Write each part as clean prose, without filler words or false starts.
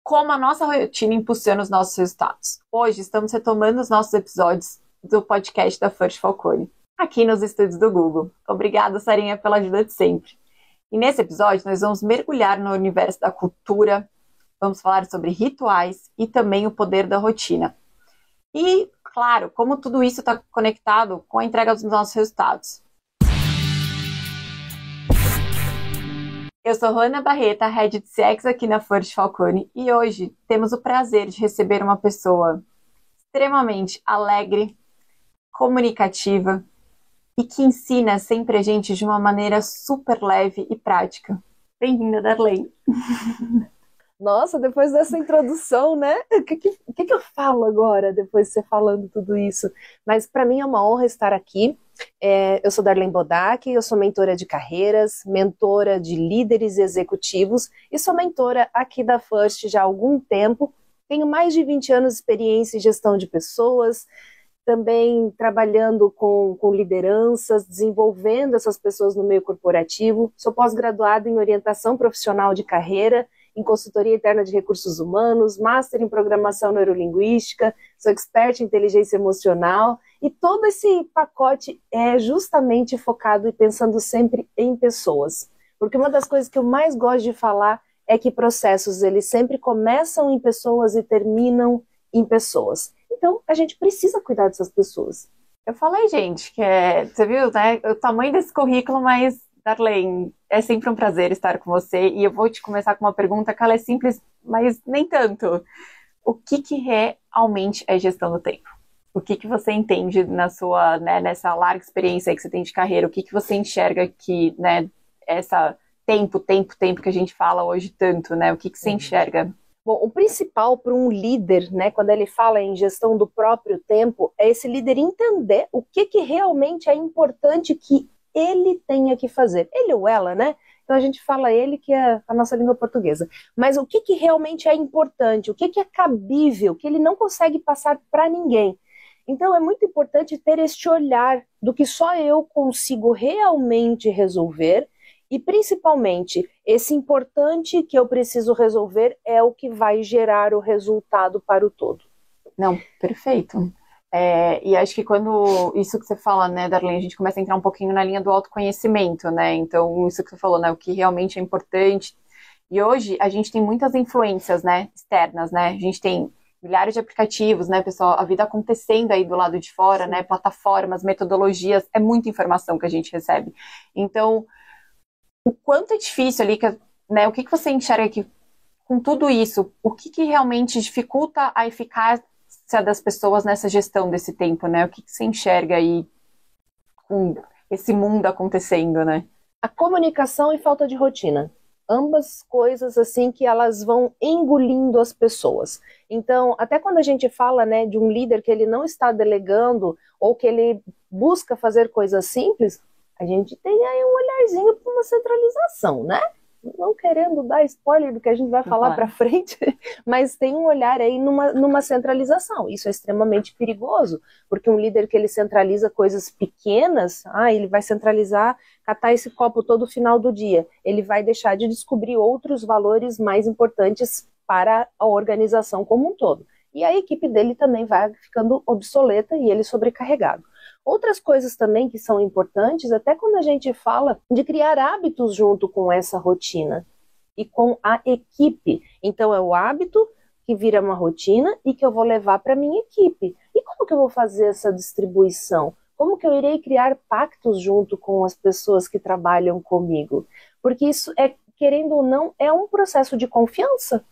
como a nossa rotina impulsiona os nossos resultados. Hoje estamos retomando os nossos episódios do podcast da First Falcone, aqui nos estúdios do Google. Obrigada, Sarinha, pela ajuda de sempre. E nesse episódio nós vamos mergulhar no universo da cultura, vamos falar sobre rituais e também o poder da rotina. E, claro, como tudo isso está conectado com a entrega dos nossos resultados. Eu sou Rana Barreta, Head de CX aqui na First Falcone, e hoje temos o prazer de receber uma pessoa extremamente alegre, comunicativa e que ensina sempre a gente de uma maneira super leve e prática. Bem-vinda, Darlene. Nossa, depois dessa introdução, né? O que eu falo agora, depois de você falando tudo isso? Mas para mim é uma honra estar aqui. Eu sou Darlene Bodac, eu sou mentora de carreiras, mentora de líderes executivos e sou mentora aqui da First já há algum tempo. Tenho mais de 20 anos de experiência em gestão de pessoas, também trabalhando com lideranças, desenvolvendo essas pessoas no meio corporativo. Sou pós-graduada em orientação profissional de carreira, em consultoria interna de recursos humanos, master em programação neurolinguística, sou expert em inteligência emocional, e todo esse pacote é justamente focado e pensando sempre em pessoas. Porque uma das coisas que eu mais gosto de falar é que processos, eles sempre começam em pessoas e terminam em pessoas. Então, a gente precisa cuidar dessas pessoas. Eu falei, gente, que você viu, né, o tamanho desse currículo, mas, Darlene, é sempre um prazer estar com você, e eu vou te começar com uma pergunta que ela é simples, mas nem tanto. O que realmente é gestão do tempo? O que você entende na sua, né, nessa larga experiência aí que você tem de carreira? O que você enxerga que, né, essa tempo que a gente fala hoje tanto, né? O que você enxerga? Bom, o principal para um líder, né, quando ele fala em gestão do próprio tempo, é esse líder entender o que realmente é importante que ele tenha que fazer. Ele ou ela, né? Então a gente fala ele, que é a nossa língua portuguesa. Mas o que realmente é importante, o que é cabível, que ele não consegue passar para ninguém. Então é muito importante ter este olhar do que só eu consigo realmente resolver, e principalmente esse importante que eu preciso resolver é o que vai gerar o resultado para o todo. Não, perfeito. E acho que quando isso que você fala, né, Darlene, a gente começa a entrar um pouquinho na linha do autoconhecimento, né? Então, isso que você falou, né, o que realmente é importante. E hoje a gente tem muitas influências, né, externas, né? A gente tem milhares de aplicativos, né, pessoal, a vida acontecendo aí do lado de fora, sim, né, plataformas, metodologias, é muita informação que a gente recebe. Então, o quanto é difícil ali, né, o que você enxerga que, com tudo isso, o que realmente dificulta a eficácia das pessoas nessa gestão desse tempo, né? O que você enxerga aí com esse mundo acontecendo, né? A comunicação e falta de rotina. Ambas coisas, assim, que elas vão engolindo as pessoas. Então, até quando a gente fala, né, de um líder que ele não está delegando ou que ele busca fazer coisas simples, a gente tem aí um olharzinho para uma centralização, né? Não querendo dar spoiler do que a gente vai falar para frente, mas tem um olhar aí numa centralização. Isso é extremamente perigoso, porque um líder que ele centraliza coisas pequenas, ele vai centralizar, catar esse copo todo final do dia, ele vai deixar de descobrir outros valores mais importantes para a organização como um todo. E a equipe dele também vai ficando obsoleta e ele sobrecarregado. Outras coisas também que são importantes, até quando a gente fala de criar hábitos junto com essa rotina e com a equipe. Então é o hábito que vira uma rotina e que eu vou levar para a minha equipe. E como que eu vou fazer essa distribuição? Como que eu irei criar pactos junto com as pessoas que trabalham comigo? Porque isso, querendo ou não, é um processo de confiança.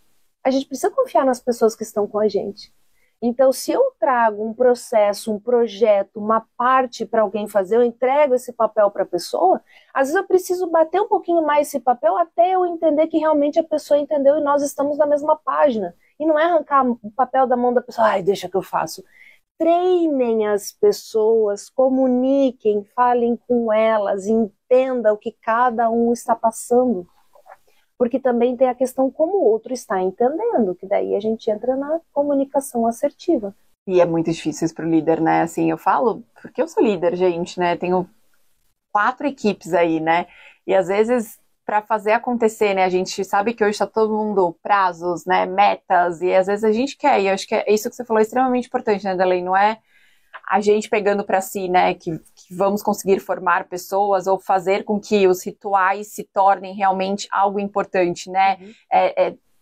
A gente precisa confiar nas pessoas que estão com a gente. Então, se eu trago um processo, um projeto, uma parte para alguém fazer, eu entrego esse papel para a pessoa, às vezes eu preciso bater um pouquinho mais esse papel até eu entender que realmente a pessoa entendeu e nós estamos na mesma página. E não é arrancar o papel da mão da pessoa, deixa que eu faço. Treinem as pessoas, comuniquem, falem com elas, entenda o que cada um está passando. Porque também tem a questão como o outro está entendendo, que daí a gente entra na comunicação assertiva. E é muito difícil isso para o líder, né? Assim, eu falo, porque eu sou líder, gente, né? Tenho 4 equipes aí, né? E às vezes para fazer acontecer, né? A gente sabe que hoje está todo mundo prazos, né? Metas, e às vezes a gente quer, e eu acho que é isso que você falou é extremamente importante, né, Darlene? Não é a gente pegando para si, né, que vamos conseguir formar pessoas ou fazer com que os rituais se tornem realmente algo importante, né?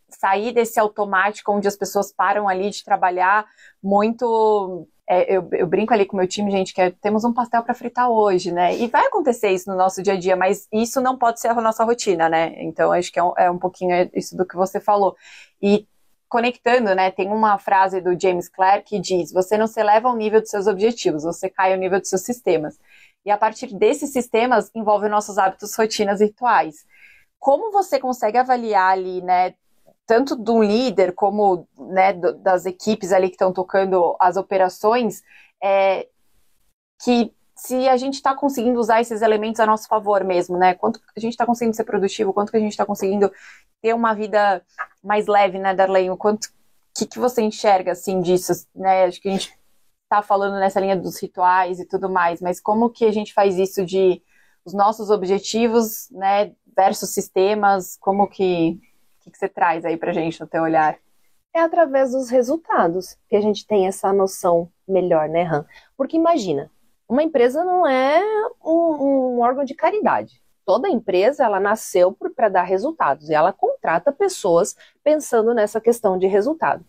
Sair desse automático onde as pessoas param ali de trabalhar muito. Eu brinco ali com o meu time, gente, que temos um pastel para fritar hoje, né? E vai acontecer isso no nosso dia a dia, mas isso não pode ser a nossa rotina, né? Então, acho que é um pouquinho isso do que você falou. E conectando, né? Tem uma frase do James Clear que diz: você não se eleva ao nível dos seus objetivos, você cai ao nível dos seus sistemas. E a partir desses sistemas, envolve nossos hábitos, rotinas e rituais. Como você consegue avaliar ali, né? Tanto de um líder como, né, das equipes ali que estão tocando as operações, que se a gente está conseguindo usar esses elementos a nosso favor mesmo, né? Quanto a gente está conseguindo ser produtivo, quanto que a gente está conseguindo ter uma vida mais leve, né, Darlene? O que você enxerga, assim, disso, né? Acho que a gente está falando nessa linha dos rituais e tudo mais, mas como que a gente faz isso de os nossos objetivos, né, versus sistemas, como que você traz aí pra gente no teu olhar? É através dos resultados que a gente tem essa noção melhor, né, Han? Porque imagina, uma empresa não é um órgão de caridade. Toda empresa, ela nasceu para dar resultados e ela contrata pessoas pensando nessa questão de resultado.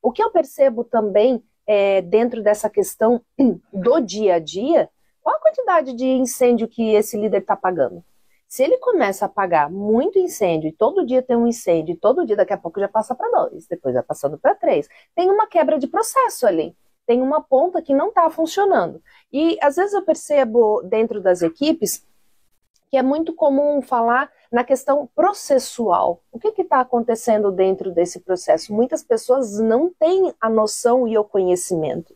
O que eu percebo também dentro dessa questão do dia a dia, qual a quantidade de incêndio que esse líder está pagando? Se ele começa a apagar muito incêndio, e todo dia tem um incêndio, e todo dia daqui a pouco já passa para 2, depois vai passando para 3, tem uma quebra de processo ali, tem uma ponta que não está funcionando. E às vezes eu percebo dentro das equipes que é muito comum falar na questão processual. O que está acontecendo dentro desse processo? Muitas pessoas não têm a noção e o conhecimento.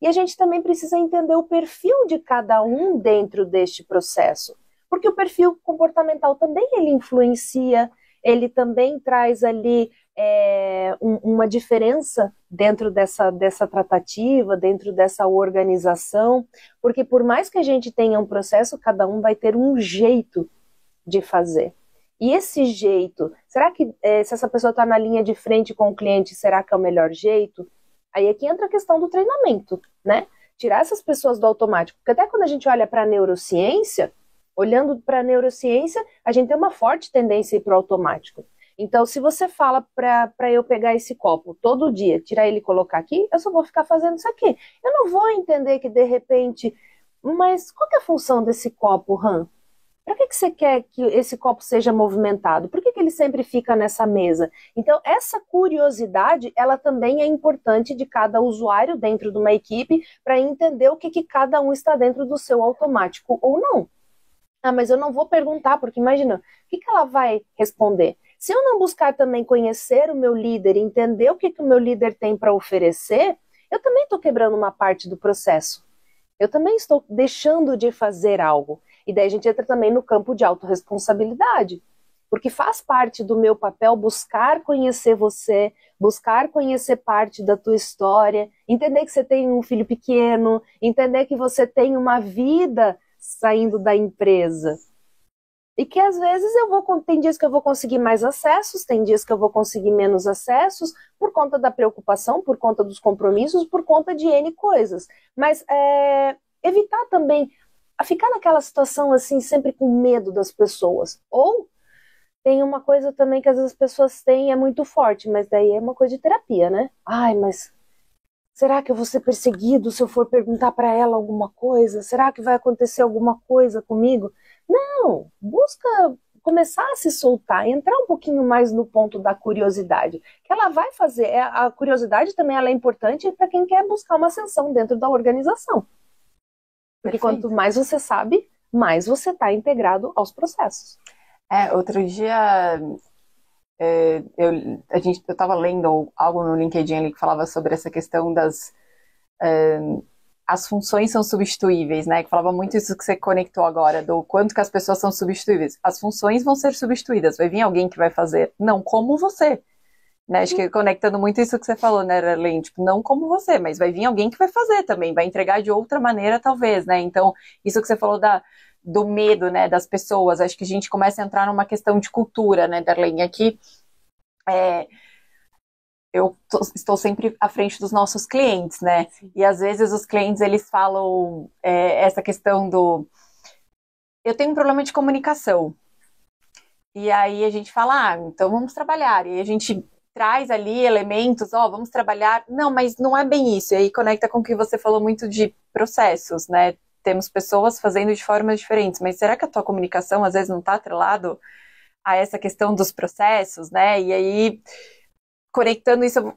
E a gente também precisa entender o perfil de cada um dentro deste processo. Porque o perfil comportamental também ele influencia, ele também traz ali uma diferença dentro dessa tratativa, dentro dessa organização, porque por mais que a gente tenha um processo, cada um vai ter um jeito de fazer. E esse jeito, será que se essa pessoa está na linha de frente com o cliente, será que é o melhor jeito? Aí é que entra a questão do treinamento, né? Tirar essas pessoas do automático, porque até quando a gente olha para a neurociência, olhando para a neurociência, a gente tem uma forte tendência para o automático. Então, se você fala para eu pegar esse copo todo dia, tirar ele e colocar aqui, eu só vou ficar fazendo isso aqui. Eu não vou entender que, de repente, mas qual que é a função desse copo, Han? Para que você quer que esse copo seja movimentado? Por que ele sempre fica nessa mesa? Então, essa curiosidade, ela também é importante de cada usuário dentro de uma equipe para entender o que cada um está dentro do seu automático ou não. Ah, mas eu não vou perguntar, porque imagina, o que ela vai responder? Se eu não buscar também conhecer o meu líder e entender o que o meu líder tem para oferecer, eu também estou quebrando uma parte do processo. Eu também estou deixando de fazer algo. E daí a gente entra também no campo de autorresponsabilidade. Porque faz parte do meu papel buscar conhecer você, buscar conhecer parte da tua história, entender que você tem um filho pequeno, entender que você tem uma vida saindo da empresa. E que às vezes tem dias que eu vou conseguir mais acessos, tem dias que eu vou conseguir menos acessos, por conta da preocupação, por conta dos compromissos, por conta de N coisas. Mas evitar também a ficar naquela situação assim, sempre com medo das pessoas. Ou tem uma coisa também que às vezes as pessoas têm, é muito forte, mas daí é uma coisa de terapia, né? Ai, mas será que eu vou ser perseguido se eu for perguntar para ela alguma coisa? Será que vai acontecer alguma coisa comigo? Não, busca começar a se soltar, entrar um pouquinho mais no ponto da curiosidade, que ela vai fazer. A curiosidade também ela é importante para quem quer buscar uma ascensão dentro da organização. Porque quanto mais você sabe, mais você está integrado aos processos. Outro dia eu estava lendo algo no LinkedIn ali que falava sobre essa questão das as funções são substituíveis, né? Que falava muito isso que você conectou agora, do quanto que as pessoas são substituíveis. As funções vão ser substituídas, vai vir alguém que vai fazer, não como você. Né? Acho que conectando muito isso que você falou, né, Arlene? Tipo, não como você, mas vai vir alguém que vai fazer também, vai entregar de outra maneira, talvez, né? Então, isso que você falou do medo, né, das pessoas. Acho que a gente começa a entrar numa questão de cultura, né, Darlene? Aqui, estou sempre à frente dos nossos clientes, né? Sim. E às vezes os clientes, eles falam essa questão do... Eu tenho um problema de comunicação. E aí a gente fala, então vamos trabalhar. E a gente traz ali elementos, vamos trabalhar. Não, mas não é bem isso. E aí conecta com o que você falou muito de processos, né? Temos pessoas fazendo de formas diferentes, mas será que a tua comunicação às vezes não está atrelado a essa questão dos processos, né? E aí, conectando isso,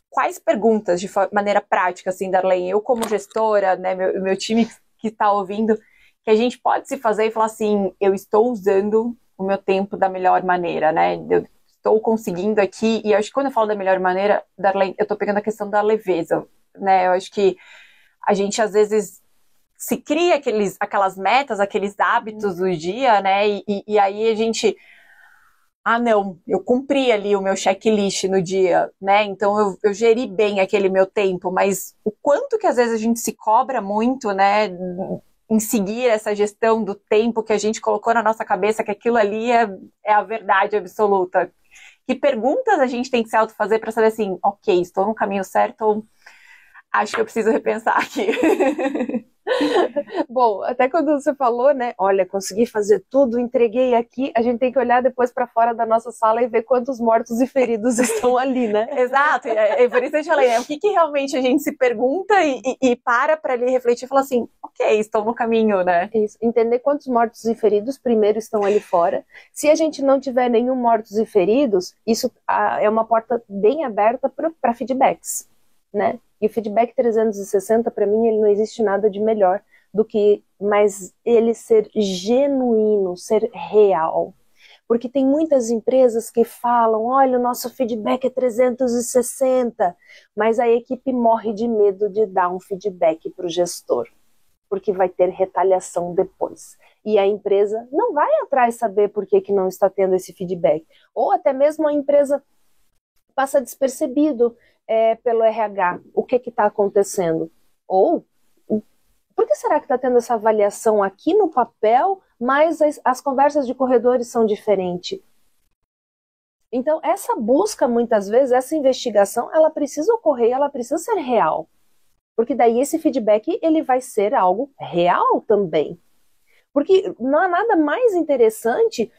quais perguntas de maneira prática, assim, Darlene, eu como gestora, né, meu time que está ouvindo, que a gente pode se fazer e falar assim, eu estou usando o meu tempo da melhor maneira, né? Eu estou conseguindo aqui, e eu acho que quando eu falo da melhor maneira, Darlene, eu estou pegando a questão da leveza, né? Eu acho que a gente, às vezes, se cria aquelas metas, aqueles hábitos do dia, né? E aí a gente... não, eu cumpri ali o meu checklist no dia, né? Então eu geri bem aquele meu tempo, mas o quanto que às vezes a gente se cobra muito, né? Em seguir essa gestão do tempo que a gente colocou na nossa cabeça, que aquilo ali é a verdade absoluta. Que perguntas a gente tem que se autofazer para saber assim, ok, estou no caminho certo ou acho que eu preciso repensar aqui. Bom, até quando você falou, né, olha, consegui fazer tudo, entreguei aqui, a gente tem que olhar depois para fora da nossa sala e ver quantos mortos e feridos estão ali, né? Exato, e por isso eu te falei, né, o que realmente a gente se pergunta e para ali refletir e falar assim, ok, estou no caminho, né? Isso, entender quantos mortos e feridos primeiro estão ali fora. Se a gente não tiver nenhum mortos e feridos, isso é uma porta bem aberta para feedbacks, né? E o feedback 360, para mim, ele não existe nada de melhor do que mais ele ser genuíno, ser real. Porque tem muitas empresas que falam, olha, o nosso feedback é 360, mas a equipe morre de medo de dar um feedback para o gestor, porque vai ter retaliação depois. E a empresa não vai atrás saber por que não está tendo esse feedback. Ou até mesmo a empresa passa despercebido pelo RH, o que está acontecendo? Ou, por que será que está tendo essa avaliação aqui no papel, mas as conversas de corredores são diferentes? Então, essa busca, muitas vezes, essa investigação, ela precisa ocorrer, ela precisa ser real. Porque daí esse feedback, ele vai ser algo real também. Porque não há nada mais interessante...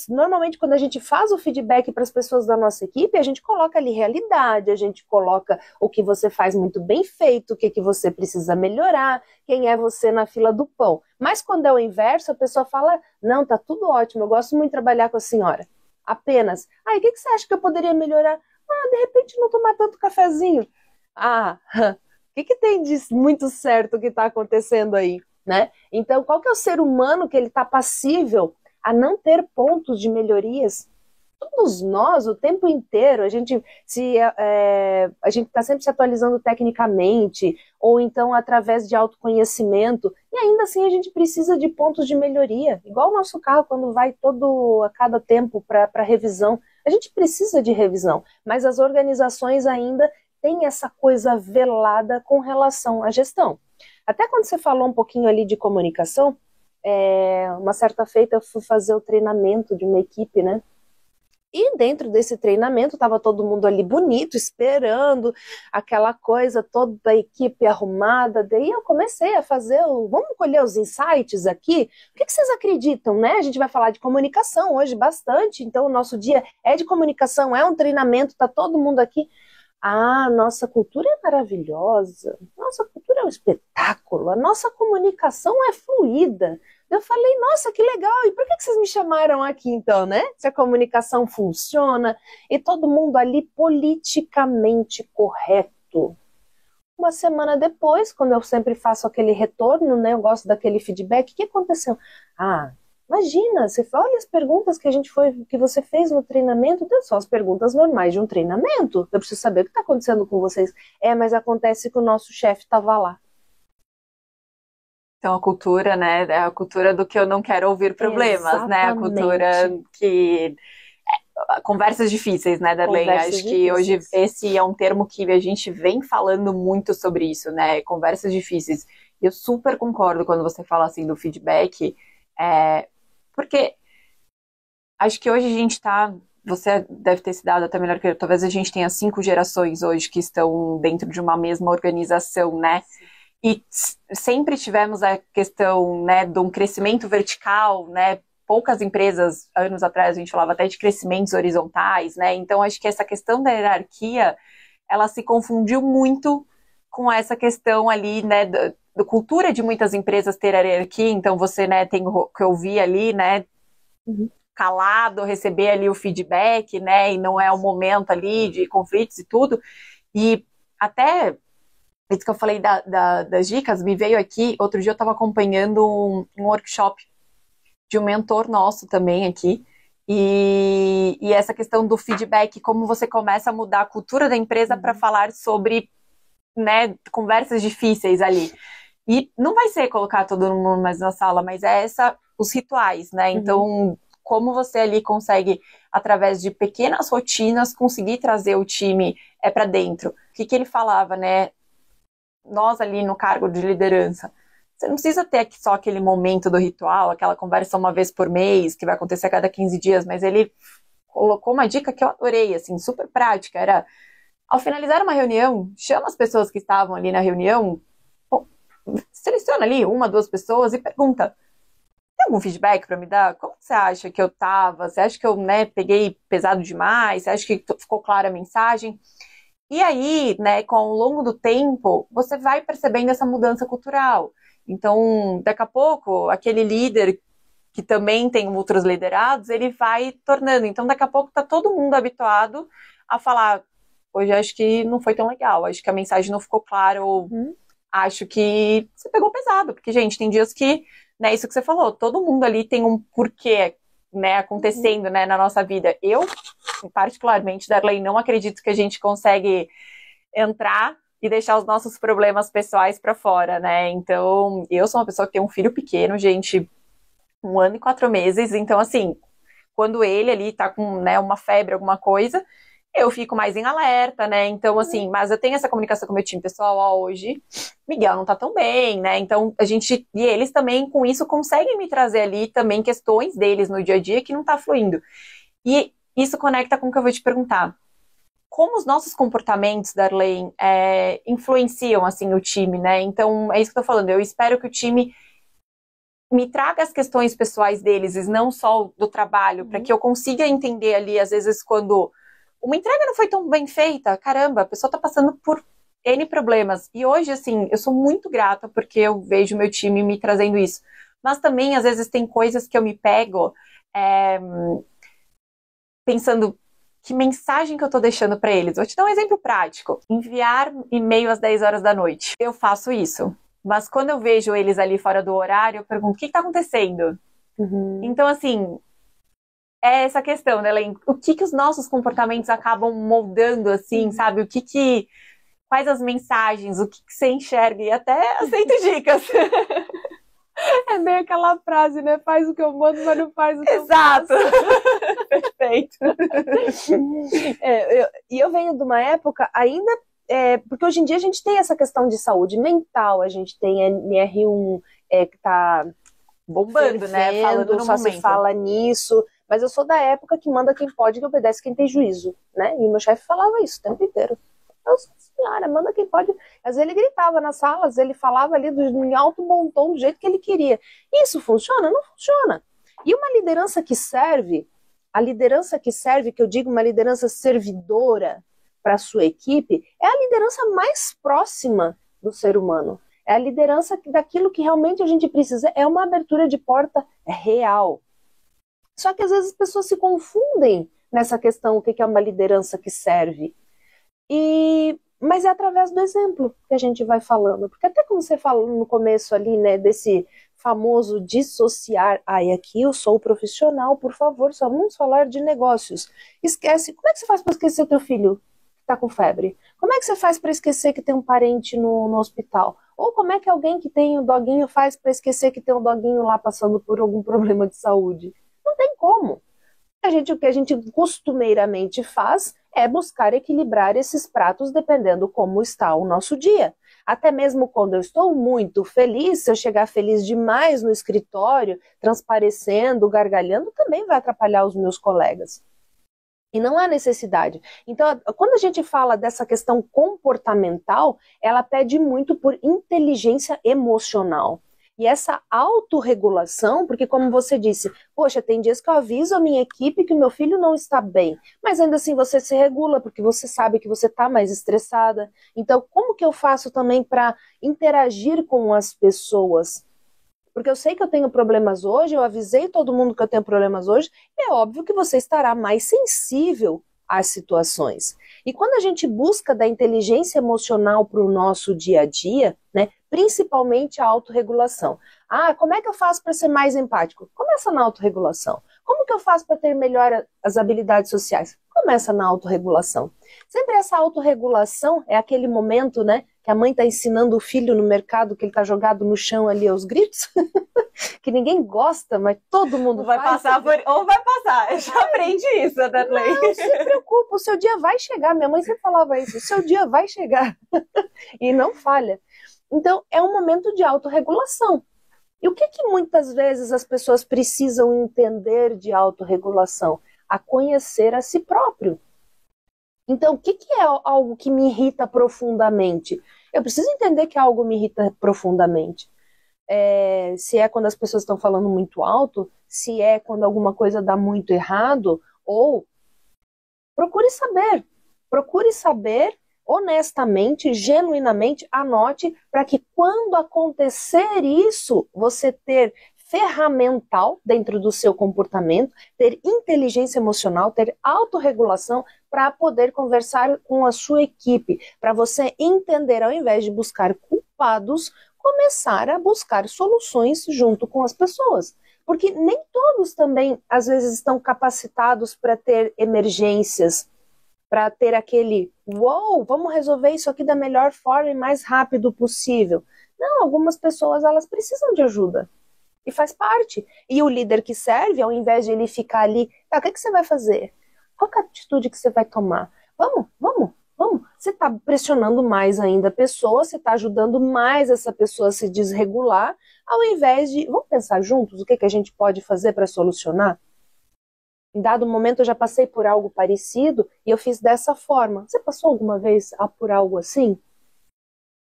Normalmente, quando a gente faz o feedback para as pessoas da nossa equipe, a gente coloca ali realidade, a gente coloca o que você faz muito bem feito, o que você precisa melhorar, quem é você na fila do pão. Mas quando é o inverso, a pessoa fala, não, tá tudo ótimo, eu gosto muito de trabalhar com a senhora. Apenas, o que você acha que eu poderia melhorar? De repente não tomar tanto cafezinho. O que tem de muito certo que está acontecendo aí, né? Então, qual que é o ser humano que ele está passível a não ter pontos de melhorias? Todos nós, o tempo inteiro, a gente está sempre se atualizando tecnicamente, ou então através de autoconhecimento, e ainda assim a gente precisa de pontos de melhoria, igual o nosso carro quando vai a cada tempo para revisão, a gente precisa de revisão, mas as organizações ainda têm essa coisa velada com relação à gestão. Até quando você falou um pouquinho ali de comunicação, uma certa feita eu fui fazer o treinamento de uma equipe, né? E dentro desse treinamento estava todo mundo ali bonito, esperando aquela coisa, toda a equipe arrumada. Daí eu comecei a fazer vamos colher os insights aqui? O que vocês acreditam, né? A gente vai falar de comunicação hoje bastante, então o nosso dia é de comunicação, é um treinamento, tá todo mundo aqui. Nossa cultura é maravilhosa, nossa cultura é um espetáculo, a nossa comunicação é fluida. Eu falei, nossa, que legal, e por que vocês me chamaram aqui então, né? Se a comunicação funciona e todo mundo ali politicamente correto. Uma semana depois, quando eu sempre faço aquele retorno, né, eu gosto daquele feedback, o que aconteceu? Imagina, você olha as perguntas que você fez no treinamento, são as perguntas normais de um treinamento. Eu preciso saber o que está acontecendo com vocês. Mas acontece que o nosso chefe estava lá. Então, a cultura, né, é a cultura do que eu não quero ouvir problemas, exatamente, né, a cultura que... Conversas difíceis, né, Darlene? Acho que hoje esse é um termo que a gente vem falando muito sobre isso, né, conversas difíceis. Eu super concordo quando você fala assim do feedback, porque acho que hoje a gente está, você deve ter se dado até melhor que eu, talvez a gente tenha 5 gerações hoje que estão dentro de uma mesma organização, né? E sempre tivemos a questão, né, de um crescimento vertical, né? Poucas empresas, anos atrás, a gente falava até de crescimentos horizontais, né? Então, acho que essa questão da hierarquia, ela se confundiu muito com essa questão ali, né, da cultura de muitas empresas ter hierarquia. Então, você, né, tem o que eu vi ali, né, calado, receber ali o feedback, né, e não é o momento ali de conflitos e tudo. E até isso que eu falei das dicas, me veio aqui, outro dia eu estava acompanhando um workshop de um mentor nosso também aqui, e essa questão do feedback, como você começa a mudar a cultura da empresa para falar sobre, né, conversas difíceis ali. E não vai ser colocar todo mundo mais na sala, mas os rituais, né? Então, como você ali consegue, através de pequenas rotinas, conseguir trazer o time para dentro. O que ele falava, né? Nós ali no cargo de liderança, você não precisa ter só aquele momento do ritual, aquela conversa uma vez por mês, que vai acontecer a cada 15 dias, mas ele colocou uma dica que eu adorei, assim, super prática, era, ao finalizar uma reunião, chama as pessoas que estavam ali na reunião, seleciona ali 1, 2 pessoas e pergunta, tem algum feedback para me dar? Como você acha que eu tava? Você acha que eu, né, peguei pesado demais? Você acha que ficou clara a mensagem? E aí, né, com o longo do tempo, você vai percebendo essa mudança cultural. Então, daqui a pouco, aquele líder que também tem outros liderados, ele vai tornando. Então, daqui a pouco está todo mundo habituado a falar, hoje acho que não foi tão legal, acho que a mensagem não ficou clara, ou acho que você pegou pesado. Porque, gente, tem dias que, né, isso que você falou, todo mundo ali tem um porquê, né, acontecendo, né, na nossa vida. Eu, particularmente, Darley, não acredito que a gente consegue entrar e deixar os nossos problemas pessoais para fora, né? Então, eu sou uma pessoa que tem um filho pequeno, gente, 1 ano e 4 meses, então, assim, quando ele ali tá com, né, uma febre, alguma coisa, eu fico mais em alerta, né? Então, assim, mas eu tenho essa comunicação com o meu time pessoal, ó, hoje Miguel não tá tão bem, né? Então, e eles também, com isso, conseguem me trazer ali também questões deles no dia a dia que não tá fluindo. E isso conecta com o que eu vou te perguntar. Como os nossos comportamentos, Darlene, influenciam, assim, o time, né? Então, é isso que eu tô falando. Eu espero que o time me traga as questões pessoais deles, e não só do trabalho, para que eu consiga entender ali, às vezes, quando uma entrega não foi tão bem feita, caramba, a pessoa tá passando por N problemas. E hoje, assim, eu sou muito grata porque eu vejo meu time me trazendo isso. Mas também, às vezes, tem coisas que eu me pego pensando, que mensagem que eu tô deixando para eles? Vou te dar um exemplo prático. Enviar e-mail às 10 horas da noite. Eu faço isso. Mas quando eu vejo eles ali fora do horário, eu pergunto, o que tá acontecendo? Então, assim, é essa questão, né, Elaine? O que os nossos comportamentos acabam moldando, assim, sabe? Quais as mensagens, o que você enxerga? E até aceito dicas. É bem aquela frase, né? Faz o que eu mando, mas não faz o que Exato. eu faço. Perfeito. E eu venho de uma época ainda... porque hoje em dia a gente tem essa questão de saúde mental, a gente tem NR1 que tá bombando, né? Falando no só momento. Se fala nisso. Mas eu sou da época que manda quem pode e obedece quem tem juízo, né? E meu chefe falava isso o tempo inteiro. Eu sou senhora, manda quem pode. Às vezes ele gritava nas salas, ele falava ali em alto bom tom, do jeito que ele queria. Isso funciona? Não funciona. E uma liderança que serve, que eu digo uma liderança servidora para a sua equipe, é a liderança mais próxima do ser humano. É a liderança daquilo que realmente a gente precisa. É uma abertura de porta real. Só que às vezes as pessoas se confundem nessa questão, o que é uma liderança que serve. Mas é através do exemplo que a gente vai falando. Porque até como você falou no começo ali, né, desse famoso dissociar. Aqui eu sou profissional, por favor, só vamos falar de negócios. Esquece. Como é que você faz para esquecer o teu filho que está com febre? Como é que você faz para esquecer que tem um parente no hospital? Ou como é que alguém que tem um doguinho faz para esquecer que tem um doguinho lá passando por algum problema de saúde? Não tem como. O que a gente costumeiramente faz é buscar equilibrar esses pratos dependendo como está o nosso dia. Até mesmo quando eu estou muito feliz, se eu chegar feliz demais no escritório, transparecendo, gargalhando, também vai atrapalhar os meus colegas. E não há necessidade. Então, quando a gente fala dessa questão comportamental, ela pede muito por inteligência emocional. E essa autorregulação, porque como você disse, poxa, tem dias que eu aviso a minha equipe que o meu filho não está bem, mas ainda assim você se regula, porque você sabe que você está mais estressada. Então, como que eu faço também para interagir com as pessoas? Porque eu sei que eu tenho problemas hoje, eu avisei todo mundo que eu tenho problemas hoje, é óbvio que você estará mais sensível às situações. E quando a gente busca da inteligência emocional para o nosso dia a dia, né, principalmente a autorregulação. Ah, como é que eu faço para ser mais empático? Começa na autorregulação. Como que eu faço para ter melhor as habilidades sociais? Começa na autorregulação. Sempre essa autorregulação é aquele momento, né, que a mãe está ensinando o filho no mercado, que ele está jogado no chão ali aos gritos, que ninguém gosta, mas todo mundo vai faz. Passar por... Ou vai passar, eu já aprendi isso, Darley. Não se preocupa, o seu dia vai chegar. Minha mãe sempre falava isso, o seu dia vai chegar. E não falha. Então, é um momento de autorregulação. E o que muitas vezes as pessoas precisam entender de autorregulação? A conhecer a si próprio. Então, o que é algo que me irrita profundamente? Eu preciso entender que algo me irrita profundamente. Se é quando as pessoas estão falando muito alto, se é quando alguma coisa dá muito errado, ou procure saber honestamente, genuinamente, anote para que quando acontecer isso, você ter ferramental dentro do seu comportamento, ter inteligência emocional, ter autorregulação para poder conversar com a sua equipe, para você entender, ao invés de buscar culpados, começar a buscar soluções junto com as pessoas. Porque nem todos também, às vezes, estão capacitados para ter emergências, para ter aquele, uou, vamos resolver isso aqui da melhor forma e mais rápido possível. Não, algumas pessoas, elas precisam de ajuda. E faz parte. E o líder que serve, ao invés de ele ficar ali, tá, o que você vai fazer? Qual é a atitude que você vai tomar? Vamos. Você está pressionando mais ainda a pessoa, você está ajudando mais essa pessoa a se desregular, ao invés de, vamos pensar juntos o que a gente pode fazer para solucionar? Em dado momento eu já passei por algo parecido e eu fiz dessa forma. Você passou alguma vez por algo assim?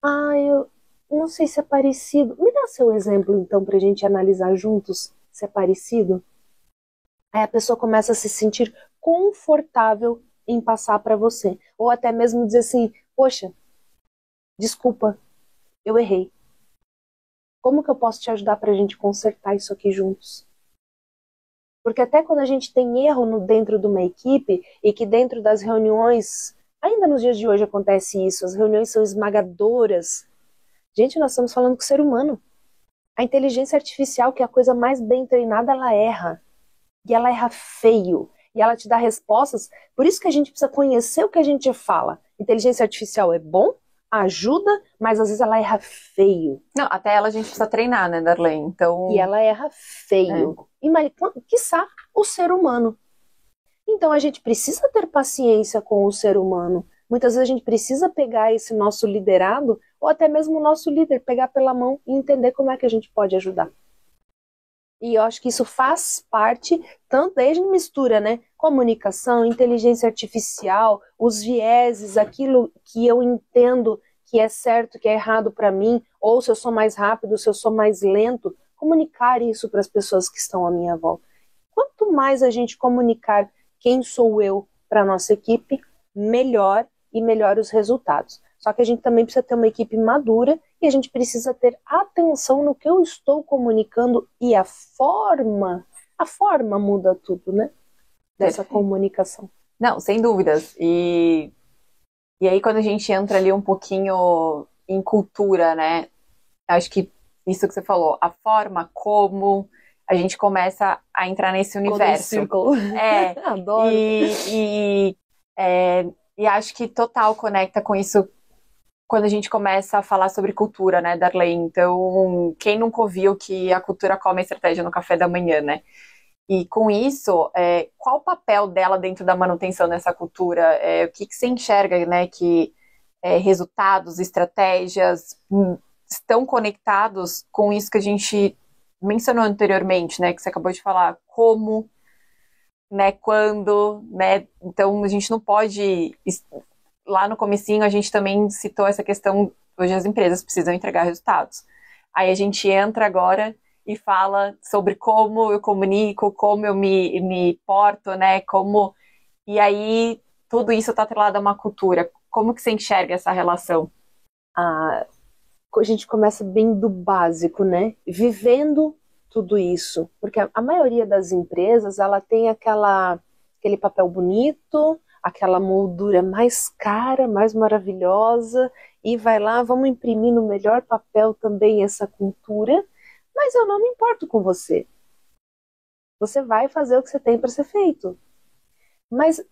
Eu não sei se é parecido. Me dá seu exemplo então para a gente analisar juntos se é parecido. Aí a pessoa começa a se sentir confortável em passar para você. Ou até mesmo dizer assim, poxa, desculpa, eu errei. Como que eu posso te ajudar para a gente consertar isso aqui juntos? Porque até quando a gente tem erro dentro de uma equipe e que dentro das reuniões, ainda nos dias de hoje acontece isso, as reuniões são esmagadoras. Gente, nós estamos falando com o ser humano. A inteligência artificial, que é a coisa mais bem treinada, ela erra. E ela erra feio. E ela te dá respostas. Por isso que a gente precisa conhecer o que a gente fala. Inteligência artificial é bom, ajuda, mas às vezes ela erra feio. Não, até ela a gente precisa treinar, né, Darley? Então... E ela erra feio. Quiçá o ser humano. Então a gente precisa ter paciência com o ser humano. Muitas vezes a gente precisa pegar esse nosso liderado, ou até mesmo o nosso líder, pegar pela mão e entender como é que a gente pode ajudar. E eu acho que isso faz parte, tanto aí a gente mistura, né? Comunicação, inteligência artificial, os vieses, aquilo que eu entendo que é certo, que é errado para mim, ou se eu sou mais rápido, se eu sou mais lento, comunicar isso para as pessoas que estão à minha volta. Quanto mais a gente comunicar quem sou eu para a nossa equipe, melhor e melhor os resultados. Só que a gente também precisa ter uma equipe madura e a gente precisa ter atenção no que eu estou comunicando e a forma muda tudo, né? Dessa comunicação. Não, sem dúvidas. E aí quando a gente entra ali um pouquinho em cultura, né? Acho que isso que você falou, a forma como a gente começa a entrar nesse universo. Adoro. E acho que total conecta com isso quando a gente começa a falar sobre cultura, né, Darley? Então, quem nunca ouviu que a cultura come a estratégia no café da manhã, né? E com isso, qual o papel dela dentro da manutenção dessa cultura? O que você enxerga, né, que resultados, estratégias estão conectados com isso que a gente mencionou anteriormente, né, que você acabou de falar, como, né, quando, né, então a gente não pode, lá no comecinho a gente também citou essa questão, hoje as empresas precisam entregar resultados. Aí a gente entra agora e fala sobre como eu comunico, como eu me porto, né, como, e aí tudo isso está atrelado a uma cultura. Como que você enxerga essa relação? A gente começa bem do básico, né? Vivendo tudo isso. Porque a maioria das empresas, ela tem aquele papel bonito, aquela moldura mais cara, mais maravilhosa, e vai lá, vamos imprimir no melhor papel também essa cultura, mas eu não me importo com você. Você vai fazer o que você tem para ser feito. Mas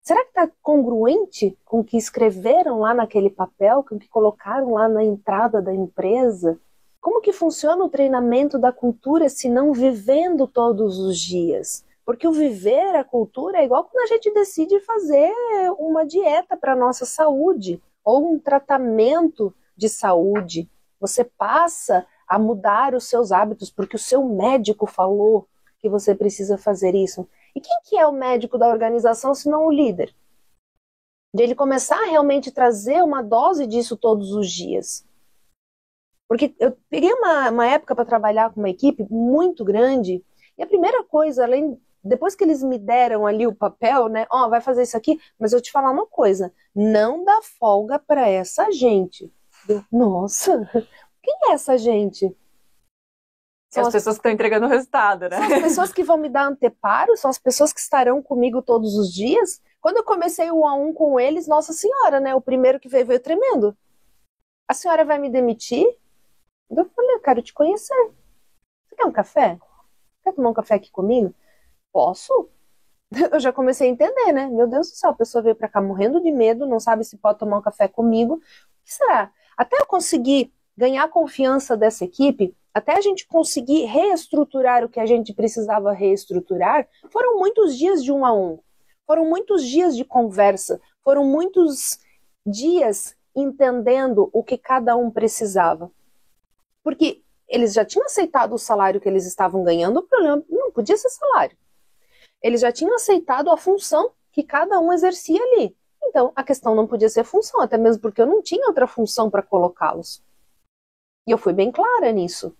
será que está congruente com o que escreveram lá naquele papel, com o que colocaram lá na entrada da empresa? Como que funciona o treinamento da cultura se não vivendo todos os dias? Porque o viver a cultura é igual quando a gente decide fazer uma dieta para a nossa saúde ou um tratamento de saúde. Você passa a mudar os seus hábitos porque o seu médico falou que você precisa fazer isso. E quem que é o médico da organização se não o líder? De ele começar a realmente trazer uma dose disso todos os dias. Porque eu peguei uma época para trabalhar com uma equipe muito grande, e a primeira coisa, depois que eles me deram ali o papel, né, vai fazer isso aqui, mas eu te falar uma coisa, não dá folga para essa gente. Nossa, quem é essa gente? São as pessoas que estão entregando o resultado, né? São as pessoas que vão me dar anteparo, são as pessoas que estarão comigo todos os dias. Quando eu comecei o 1 a 1 com eles, Nossa Senhora, né, o primeiro que veio tremendo. A senhora vai me demitir? Eu falei, eu quero te conhecer. Você quer um café? Quer tomar um café aqui comigo? Posso? Eu já comecei a entender, né? Meu Deus do céu, a pessoa veio pra cá morrendo de medo, não sabe se pode tomar um café comigo. O que será? Até eu conseguir ganhar a confiança dessa equipe, até a gente conseguir reestruturar o que a gente precisava reestruturar, foram muitos dias de 1 a 1. Foram muitos dias de conversa. Foram muitos dias entendendo o que cada um precisava. Porque eles já tinham aceitado o salário que eles estavam ganhando, o problema não podia ser salário. Eles já tinham aceitado a função que cada um exercia ali. Então, a questão não podia ser função, até mesmo porque eu não tinha outra função para colocá-los. E eu fui bem clara nisso.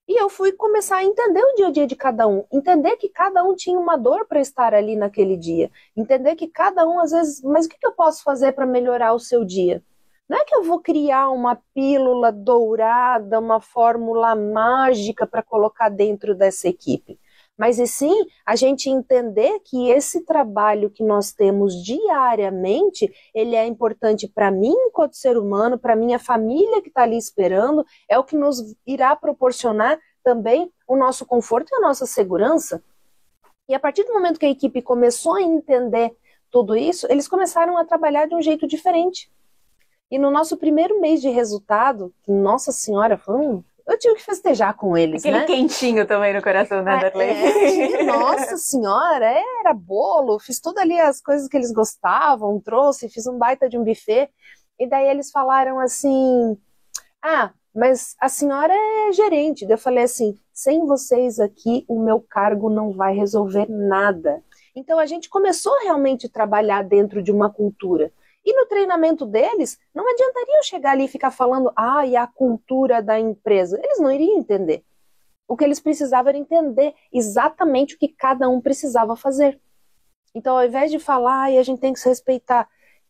E eu fui começar a entender o dia a dia de cada um, entender que cada um tinha uma dor para estar ali naquele dia, entender que cada um, às vezes, mas o que eu posso fazer para melhorar o seu dia? Não é que eu vou criar uma pílula dourada, uma fórmula mágica para colocar dentro dessa equipe. Mas e sim, a gente entender que esse trabalho que nós temos diariamente, ele é importante para mim enquanto ser humano, para minha família que está ali esperando, é o que nos irá proporcionar também o nosso conforto e a nossa segurança. E a partir do momento que a equipe começou a entender tudo isso, eles começaram a trabalhar de um jeito diferente. E no nosso primeiro mês de resultado, Nossa Senhora, eu tive que festejar com eles, Aquele né? quentinho também no coração, né, Darley? Nossa Senhora, era bolo, fiz tudo ali as coisas que eles gostavam, trouxe, fiz um baita de um buffet. E daí eles falaram assim, mas a senhora é gerente. Daí eu falei assim, sem vocês aqui, o meu cargo não vai resolver nada. Então a gente começou realmente a trabalhar dentro de uma cultura. E no treinamento deles, não adiantaria eu chegar ali e ficar falando, e a cultura da empresa. Eles não iriam entender. O que eles precisavam era entender exatamente o que cada um precisava fazer. Então, ao invés de falar, a gente tem que se respeitar,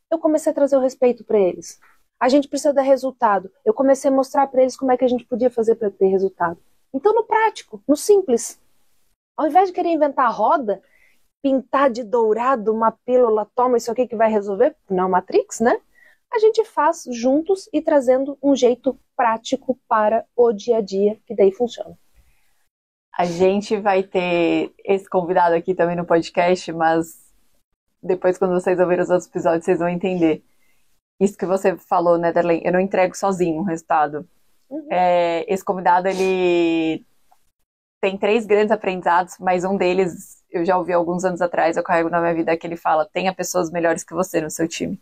eu comecei a trazer o respeito para eles. A gente precisa dar resultado. Eu comecei a mostrar para eles como é que a gente podia fazer para ter resultado. Então, no prático, no simples. Ao invés de querer inventar a roda, pintar de dourado uma pílula, toma isso aqui que vai resolver, não Matrix, né? A gente faz juntos e trazendo um jeito prático para o dia a dia, que daí funciona. A gente vai ter esse convidado aqui também no podcast, mas depois, quando vocês ouvirem os outros episódios, vocês vão entender. Isso que você falou, né, Darlene? Eu não entrego sozinho o resultado. Esse convidado, ele tem 3 grandes aprendizados, mas um deles eu já ouvi alguns anos atrás, eu carrego na minha vida, que ele fala: tenha pessoas melhores que você no seu time,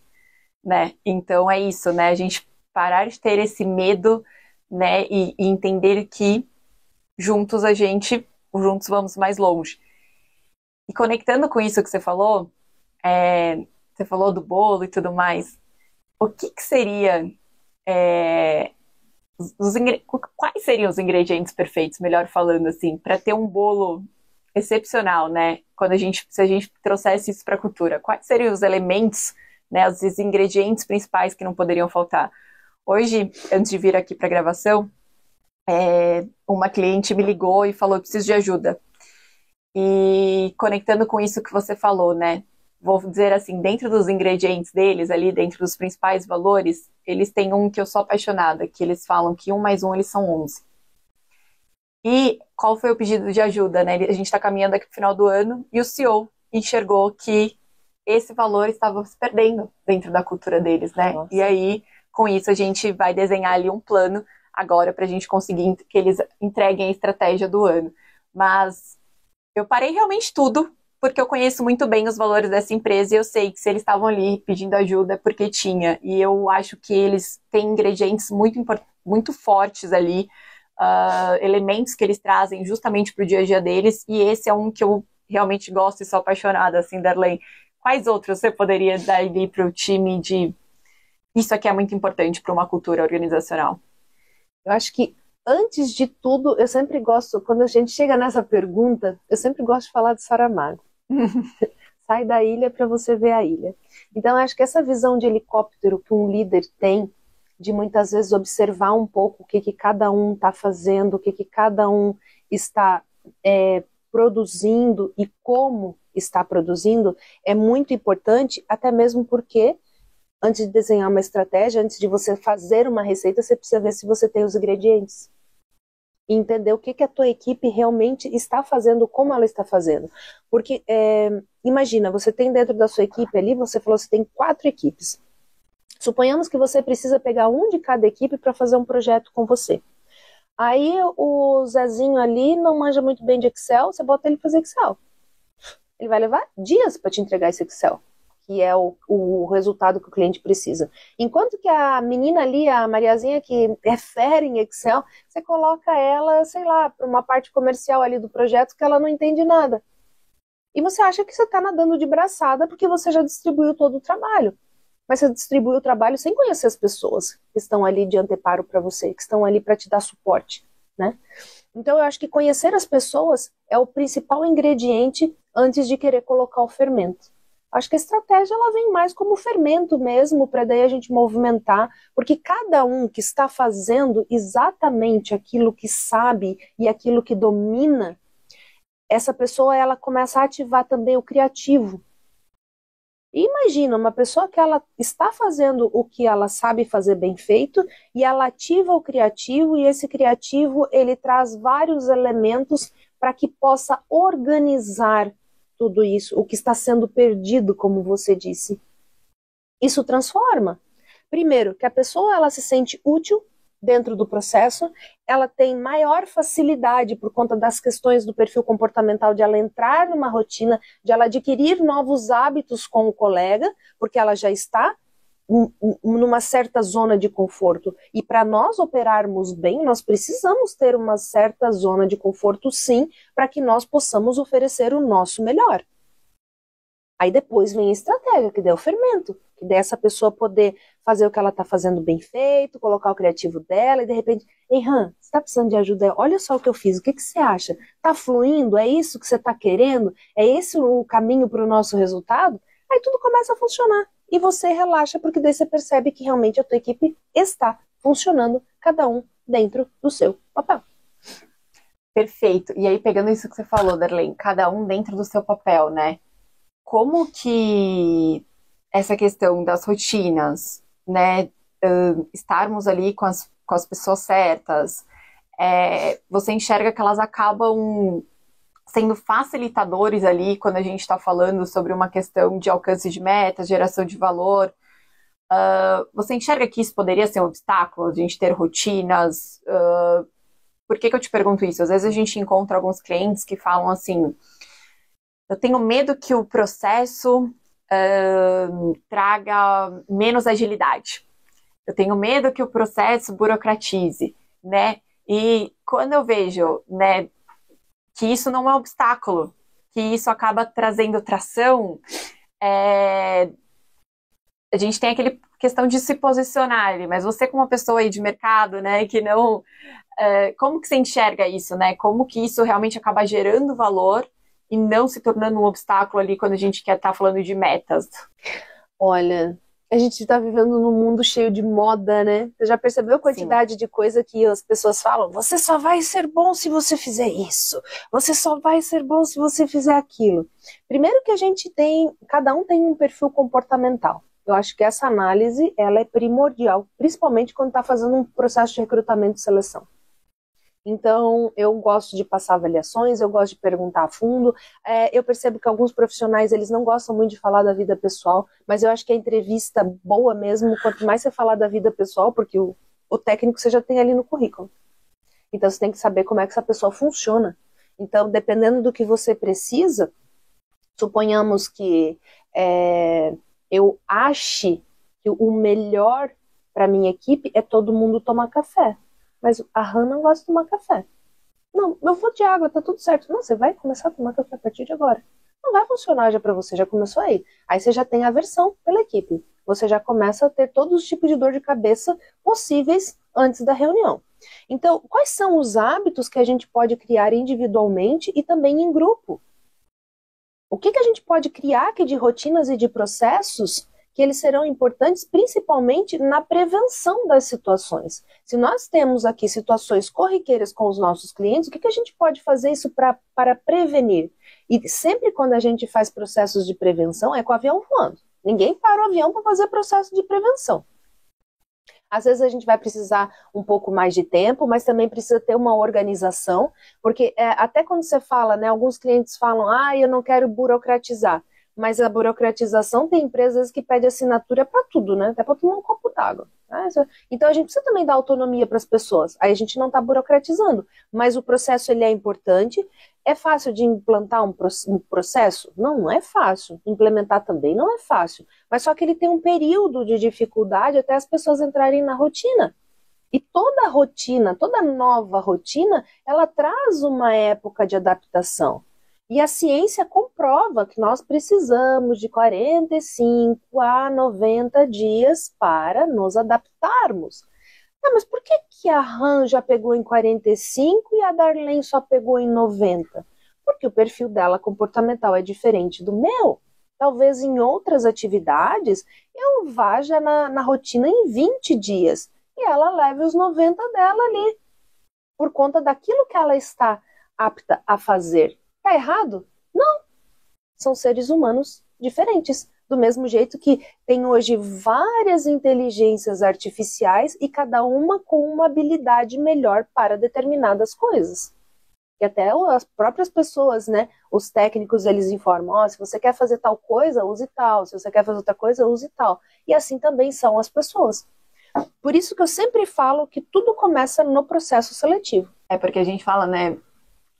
né? Então é isso, né? A gente parar de ter esse medo, né? E entender que juntos vamos mais longe. E conectando com isso que você falou do bolo e tudo mais, o que seria, quais seriam os ingredientes perfeitos, melhor falando assim, para ter um bolo excepcional, né? Se a gente trouxesse isso para a cultura, quais seriam os elementos, né, os ingredientes principais que não poderiam faltar? Hoje, antes de vir aqui para a gravação, uma cliente me ligou e falou: eu preciso de ajuda. E conectando com isso que você falou, né? Vou dizer assim, dentro dos ingredientes deles, ali dentro dos principais valores, eles têm um que eu sou apaixonada, que eles falam que 1 mais 1 eles são 11. E qual foi o pedido de ajuda, né? A gente está caminhando aqui para o final do ano e o CEO enxergou que esse valor estava se perdendo dentro da cultura deles, né? Nossa. E aí, com isso, a gente vai desenhar ali um plano agora para a gente conseguir que eles entreguem a estratégia do ano. Mas eu parei realmente tudo, porque eu conheço muito bem os valores dessa empresa e eu sei que se eles estavam ali pedindo ajuda é porque tinha. E eu acho que eles têm ingredientes muito fortes ali, elementos que eles trazem justamente para o dia a dia deles, e esse é um que eu realmente gosto e sou apaixonada, assim, Darlene. Quais outros você poderia dar ali para o time de isso aqui é muito importante para uma cultura organizacional? Eu acho que, antes de tudo, eu sempre gosto, quando a gente chega nessa pergunta, eu sempre gosto de falar de Saramago. Sai da ilha para você ver a ilha. Então, eu acho que essa visão de helicóptero que um líder tem, de muitas vezes observar um pouco o que cada um está fazendo, o que cada um está produzindo e como está produzindo, é muito importante, até mesmo porque antes de desenhar uma estratégia, antes de você fazer uma receita, você precisa ver se você tem os ingredientes. E entender o que a tua equipe realmente está fazendo, como ela está fazendo. Porque, imagina, você tem dentro da sua equipe ali, você falou que você tem 4 equipes. Suponhamos que você precisa pegar um de cada equipe para fazer um projeto com você. Aí o Zezinho ali não manja muito bem de Excel, você bota ele para fazer Excel. Ele vai levar dias para te entregar esse Excel, que é o resultado que o cliente precisa. Enquanto que a menina ali, a Mariazinha, que é fera em Excel, você coloca ela, sei lá, para uma parte comercial ali do projeto que ela não entende nada. E você acha que você está nadando de braçada porque você já distribuiu todo o trabalho. Mas você distribuiu o trabalho sem conhecer as pessoas que estão ali de anteparo para você, que estão ali para te dar suporte, né? Então eu acho que conhecer as pessoas é o principal ingrediente antes de querer colocar o fermento. Acho que a estratégia ela vem mais como fermento mesmo, para daí a gente movimentar, porque cada um que está fazendo exatamente aquilo que sabe e aquilo que domina, essa pessoa ela começa a ativar também o criativo. E imagina, uma pessoa que ela está fazendo o que ela sabe fazer bem feito e ela ativa o criativo, e esse criativo ele traz vários elementos para que possa organizar tudo isso, o que está sendo perdido, como você disse. Isso transforma. Primeiro, que a pessoa ela se sente útil dentro do processo, ela tem maior facilidade por conta das questões do perfil comportamental de ela entrar numa rotina, de ela adquirir novos hábitos com o colega, porque ela já está numa certa zona de conforto. E para nós operarmos bem, nós precisamos ter uma certa zona de conforto, sim, para que nós possamos oferecer o nosso melhor. Aí depois vem a estratégia, que daí é o fermento, que daí essa pessoa poder fazer o que ela está fazendo bem feito, colocar o criativo dela, e de repente, ei, Han, você está precisando de ajuda? Olha só o que eu fiz, o que você acha? Está fluindo? É isso que você está querendo? É esse o caminho para o nosso resultado? Aí tudo começa a funcionar. E você relaxa, porque daí você percebe que realmente a tua equipe está funcionando, cada um dentro do seu papel. Perfeito. E aí, pegando isso que você falou, Darlene, cada um dentro do seu papel, né? Como que essa questão das rotinas, né? Estarmos ali com as pessoas certas, você enxerga que elas acabam sendo facilitadores ali quando a gente está falando sobre uma questão de alcance de meta, geração de valor. Você enxerga que isso poderia ser um obstáculo, a gente ter rotinas Por que eu te pergunto isso? Às vezes a gente encontra alguns clientes que falam assim, eu tenho medo que o processo traga menos agilidade. Eu tenho medo que o processo burocratize, né? E quando eu vejo, né, que isso não é um obstáculo, que isso acaba trazendo tração, a gente tem aquele questão de se posicionar ali, mas você como uma pessoa aí de mercado, né, que não... como que você enxerga isso, né? Como que isso realmente acaba gerando valor e não se tornando um obstáculo ali quando a gente quer estar falando de metas? Olha, a gente está vivendo num mundo cheio de moda, né? Você já percebeu a quantidade de coisa que as pessoas falam? Você só vai ser bom se você fizer isso. Você só vai ser bom se você fizer aquilo. Primeiro que a gente tem, cada um tem um perfil comportamental. Eu acho que essa análise, ela é primordial, principalmente quando está fazendo um processo de recrutamento e seleção. Então, eu gosto de passar avaliações, eu gosto de perguntar a fundo. Eu percebo que alguns profissionais, eles não gostam muito de falar da vida pessoal, mas eu acho que a entrevista boa mesmo, quanto mais você falar da vida pessoal, porque o técnico você já tem ali no currículo. Então, você tem que saber como é que essa pessoa funciona. Então, dependendo do que você precisa, suponhamos que eu ache que o melhor para minha equipe é todo mundo tomar café. Mas a Han não gosta de tomar café. Não, eu vou de água, tá tudo certo. Não, você vai começar a tomar café a partir de agora. Não vai funcionar já pra você, já começou aí. Aí você já tem aversão pela equipe. Você já começa a ter todos os tipos de dor de cabeça possíveis antes da reunião. Então, quais são os hábitos que a gente pode criar individualmente e também em grupo? O que a gente pode criar aqui de rotinas e de processos que eles serão importantes principalmente na prevenção das situações. Se nós temos aqui situações corriqueiras com os nossos clientes, o que a gente pode fazer isso para prevenir? E sempre quando a gente faz processos de prevenção, é com o avião voando. Ninguém para o avião para fazer processo de prevenção. Às vezes a gente vai precisar um pouco mais de tempo, mas também precisa ter uma organização, porque até quando você fala, né, alguns clientes falam, eu não quero burocratizar. Mas a burocratização tem empresas que pedem assinatura para tudo, né? Até para tomar um copo d'água. Então a gente precisa também dar autonomia para as pessoas. Aí a gente não está burocratizando, mas o processo ele é importante. É fácil de implantar um processo? Não é fácil. Implementar também não é fácil. Mas só que ele tem um período de dificuldade até as pessoas entrarem na rotina. E toda rotina, toda nova rotina, ela traz uma época de adaptação. E a ciência comprova que nós precisamos de 45 a 90 dias para nos adaptarmos. Mas por que a Han já pegou em 45 e a Darlene só pegou em 90? Porque o perfil dela comportamental é diferente do meu. Talvez em outras atividades eu vá já na rotina em 20 dias e ela leve os 90 dela ali, por conta daquilo que ela está apta a fazer. Tá errado? Não. São seres humanos diferentes. Do mesmo jeito que tem hoje várias inteligências artificiais e cada uma com uma habilidade melhor para determinadas coisas. E até as próprias pessoas, né? Os técnicos, eles informam, se você quer fazer tal coisa, use tal. Se você quer fazer outra coisa, use tal. E assim também são as pessoas. Por isso que eu sempre falo que tudo começa no processo seletivo. Porque a gente fala, né?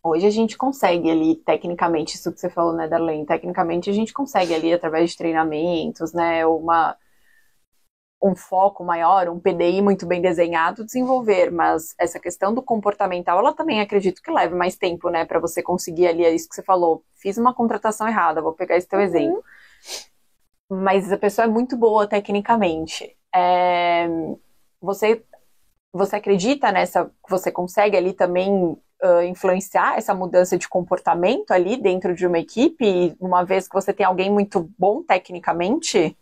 Hoje a gente consegue ali, tecnicamente, isso que você falou, né, Darlene? Tecnicamente a gente consegue ali, através de treinamentos, né, um foco maior, um PDI muito bem desenhado, desenvolver. Mas essa questão do comportamental, ela também acredito que leve mais tempo, né, para você conseguir ali, é isso que você falou. Fiz uma contratação errada, vou pegar esse teu exemplo. Mas a pessoa é muito boa tecnicamente. Você acredita nessa, que você consegue ali também influenciar essa mudança de comportamento ali dentro de uma equipe, uma vez que você tem alguém muito bom tecnicamente?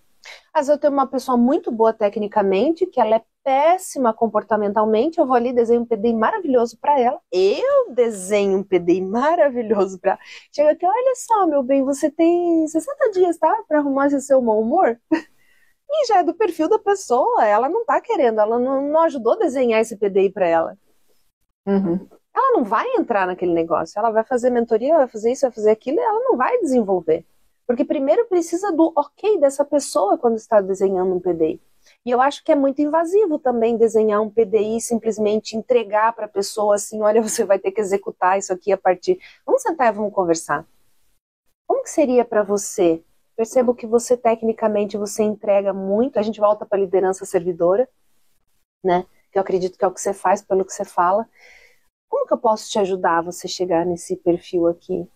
Às vezes eu tenho uma pessoa muito boa tecnicamente, que ela é péssima comportamentalmente, eu vou ali, desenho um PDI maravilhoso para ela, eu desenho um PDI maravilhoso para ela. Chega aqui, olha só, meu bem, você tem 60 dias, tá, para arrumar esse seu mau humor? E já é do perfil da pessoa, ela não tá querendo, ela não ajudou a desenhar esse PDI para ela. Ela não vai entrar naquele negócio, ela vai fazer mentoria, vai fazer isso, vai fazer aquilo, e ela não vai desenvolver. Porque primeiro precisa do ok dessa pessoa quando está desenhando um PDI. E eu acho que é muito invasivo também desenhar um PDI e simplesmente entregar para a pessoa assim, olha, você vai ter que executar isso aqui a partir... Vamos sentar e vamos conversar. Como que seria para você? Percebo que você, tecnicamente, você entrega muito, a gente volta para a liderança servidora, né? Que eu acredito que é o que você faz, pelo que você fala. Como que eu posso te ajudar a você chegar nesse perfil aqui?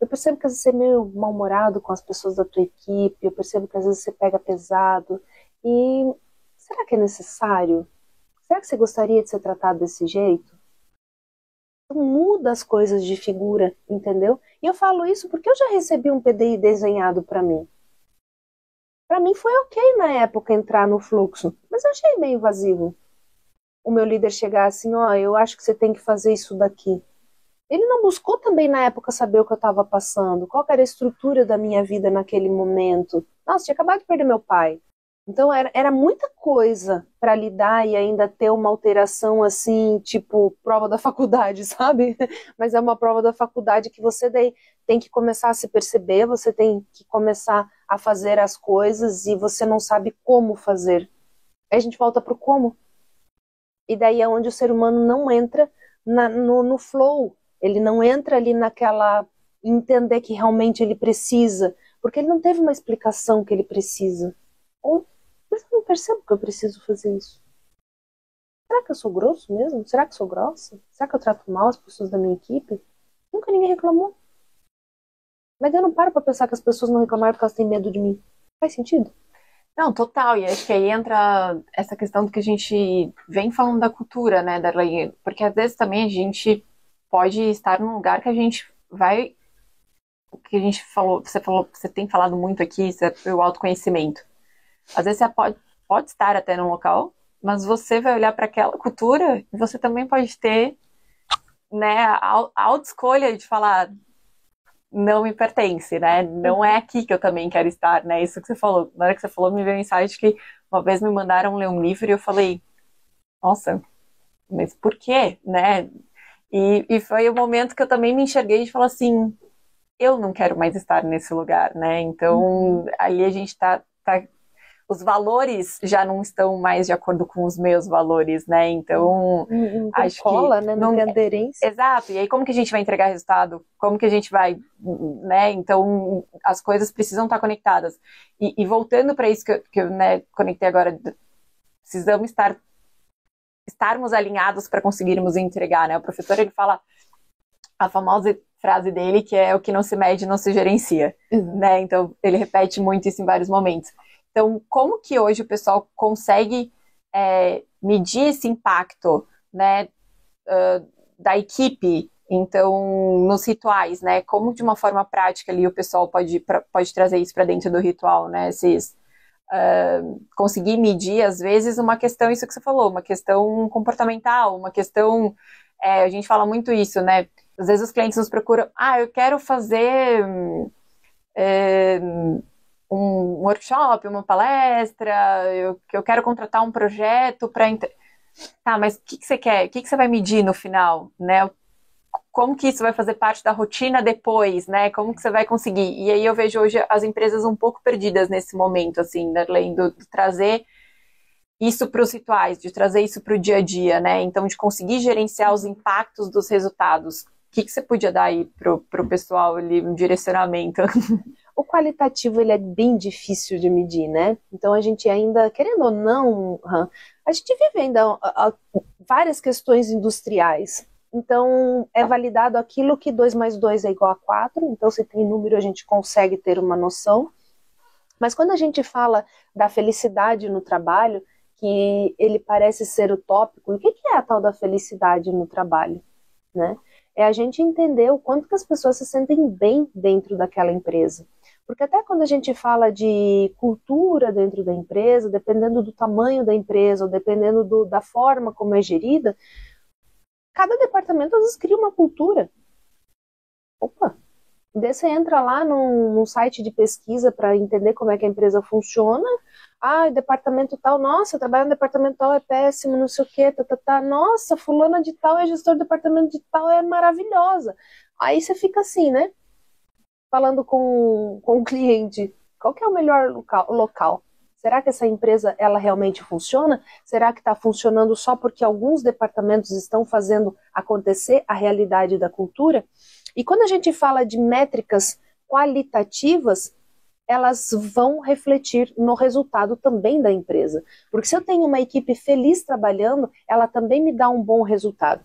Eu percebo que às vezes você é meio mal-humorado com as pessoas da tua equipe, eu percebo que às vezes você pega pesado. E será que é necessário? Será que você gostaria de ser tratado desse jeito? Então, muda as coisas de figura, entendeu? E eu falo isso porque eu já recebi um PDI desenhado para mim. Para mim foi ok na época entrar no fluxo, mas eu achei meio invasivo. O meu líder chegar assim, ó, eu acho que você tem que fazer isso daqui. Ele não buscou também na época saber o que eu estava passando, qual era a estrutura da minha vida naquele momento. Nossa, tinha acabado de perder meu pai. Então era muita coisa para lidar e ainda ter uma alteração assim, tipo prova da faculdade, sabe? Mas é uma prova da faculdade que você daí tem que começar a se perceber, você tem que começar a fazer as coisas e você não sabe como fazer. Aí a gente volta pro como. E daí é onde o ser humano não entra no flow. Ele não entra ali naquela entender que realmente ele precisa, porque ele não teve uma explicação que ele precisa. Ou, mas eu não percebo que eu preciso fazer isso. Será que eu sou grosso mesmo? Será que eu sou grossa? Será que eu trato mal as pessoas da minha equipe? Nunca ninguém reclamou. Mas eu não paro pra pensar que as pessoas não reclamaram porque elas têm medo de mim. Faz sentido? Não, total, e acho que aí entra essa questão do que a gente vem falando da cultura, né, Darley? Porque às vezes também a gente pode estar num lugar que a gente vai, o que a gente falou, você tem falado muito aqui, isso é o autoconhecimento. Às vezes você pode estar até num local, mas você vai olhar para aquela cultura e você também pode ter, né, a autoescolha de falar, não me pertence, né? Não é aqui que eu também quero estar, né? Isso que você falou. Na hora que você falou, me veio um insight que uma vez me mandaram ler um livro e eu falei, nossa, mas por quê, né? E foi o momento que eu também me enxerguei e falei assim, eu não quero mais estar nesse lugar, né? Então, ali a gente tá os valores já não estão mais de acordo com os meus valores, né? Então, Não tem acho cola, que né? Não tem aderência. Exato. E aí como que a gente vai entregar resultado? Como que a gente vai, né? Então, as coisas precisam estar conectadas. E voltando para isso que eu né, conectei agora, precisamos estarmos alinhados para conseguirmos entregar, né? O professor, ele fala a famosa frase dele, que é o que não se mede não se gerencia, né? Então, ele repete muito isso em vários momentos. Então, como que hoje o pessoal consegue medir esse impacto, né, da equipe, então, nos rituais, né, como de uma forma prática ali o pessoal pode trazer isso para dentro do ritual, né, conseguir medir, às vezes, uma questão, isso que você falou, uma questão comportamental, uma questão, a gente fala muito isso, né, às vezes os clientes nos procuram, eu quero fazer um workshop, uma palestra, eu quero contratar um projeto para... Tá, mas o que você quer? O que você vai medir no final, né? Como que isso vai fazer parte da rotina depois, né? Como que você vai conseguir? E aí eu vejo hoje as empresas um pouco perdidas nesse momento, assim, além de trazer isso para os rituais, de trazer isso para o dia a dia, né? Então, de conseguir gerenciar os impactos dos resultados. O que você podia dar aí pro pessoal ali, um direcionamento? O qualitativo, ele é bem difícil de medir, né? Então, a gente ainda, querendo ou não, a gente vive ainda várias questões industriais. Então, é validado aquilo que 2 mais 2 é igual a 4. Então, se tem número, a gente consegue ter uma noção. Mas quando a gente fala da felicidade no trabalho, que ele parece ser utópico, o que é a tal da felicidade no trabalho, né? É a gente entender o quanto que as pessoas se sentem bem dentro daquela empresa. Porque até quando a gente fala de cultura dentro da empresa, dependendo do tamanho da empresa, ou dependendo da forma como é gerida, cada departamento às vezes cria uma cultura. Opa! Daí você entra lá num site de pesquisa para entender como é que a empresa funciona. Departamento tal, nossa, trabalhar no departamento tal é péssimo, não sei o quê, nossa, fulana de tal é gestor do departamento de tal, é maravilhosa. Aí você fica assim, né? Falando com o cliente, qual que é o melhor local? Será que essa empresa, ela realmente funciona? Será que está funcionando só porque alguns departamentos estão fazendo acontecer a realidade da cultura? E quando a gente fala de métricas qualitativas, elas vão refletir no resultado também da empresa. Porque se eu tenho uma equipe feliz trabalhando, ela também me dá um bom resultado.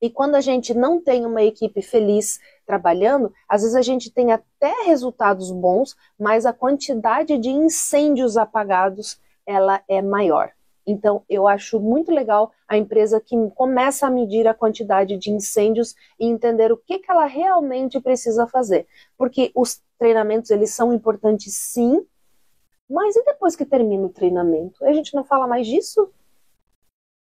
E quando a gente não tem uma equipe feliz trabalhando, às vezes a gente tem até resultados bons, mas a quantidade de incêndios apagados, ela é maior. Então, eu acho muito legal a empresa que começa a medir a quantidade de incêndios e entender o que ela realmente precisa fazer. Porque os treinamentos, eles são importantes sim, mas e depois que termina o treinamento? A gente não fala mais disso?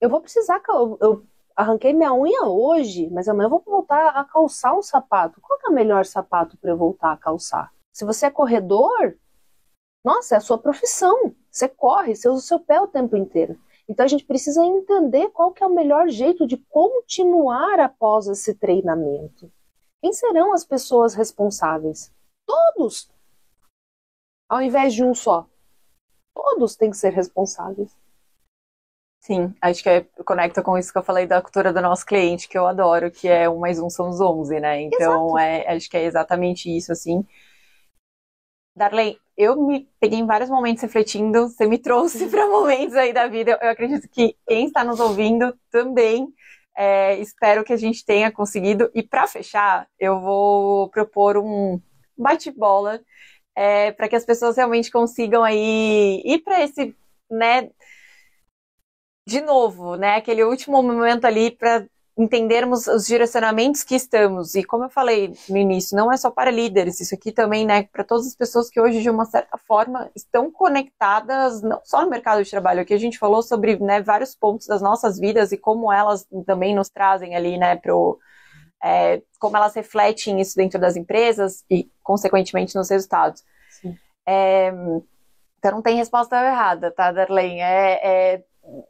Eu vou precisar... Eu arranquei minha unha hoje, mas amanhã eu vou voltar a calçar um sapato. Qual que é o melhor sapato para eu voltar a calçar? Se você é corredor, nossa, é a sua profissão. Você corre, você usa o seu pé o tempo inteiro. Então a gente precisa entender qual que é o melhor jeito de continuar após esse treinamento. Quem serão as pessoas responsáveis? Todos! Ao invés de um só. Todos têm que ser responsáveis. Sim, acho que conecta com isso que eu falei da cultura do nosso cliente, que eu adoro, que é 1 mais 1 são os 11, né? Então, acho que é exatamente isso, assim. Darley, eu me peguei em vários momentos refletindo, você me trouxe para momentos aí da vida. Eu acredito que quem está nos ouvindo também, espero que a gente tenha conseguido. E para fechar, eu vou propor um bate-bola para que as pessoas realmente consigam aí ir para esse, né? De novo, né, aquele último momento ali para entendermos os direcionamentos que estamos. E como eu falei no início, não é só para líderes, isso aqui também, né, para todas as pessoas que hoje, de uma certa forma, estão conectadas, não só no mercado de trabalho. Aqui a gente falou sobre, né, vários pontos das nossas vidas e como elas também nos trazem ali, né, como elas refletem isso dentro das empresas e, consequentemente, nos resultados. Então não tem resposta errada, tá, Darlene?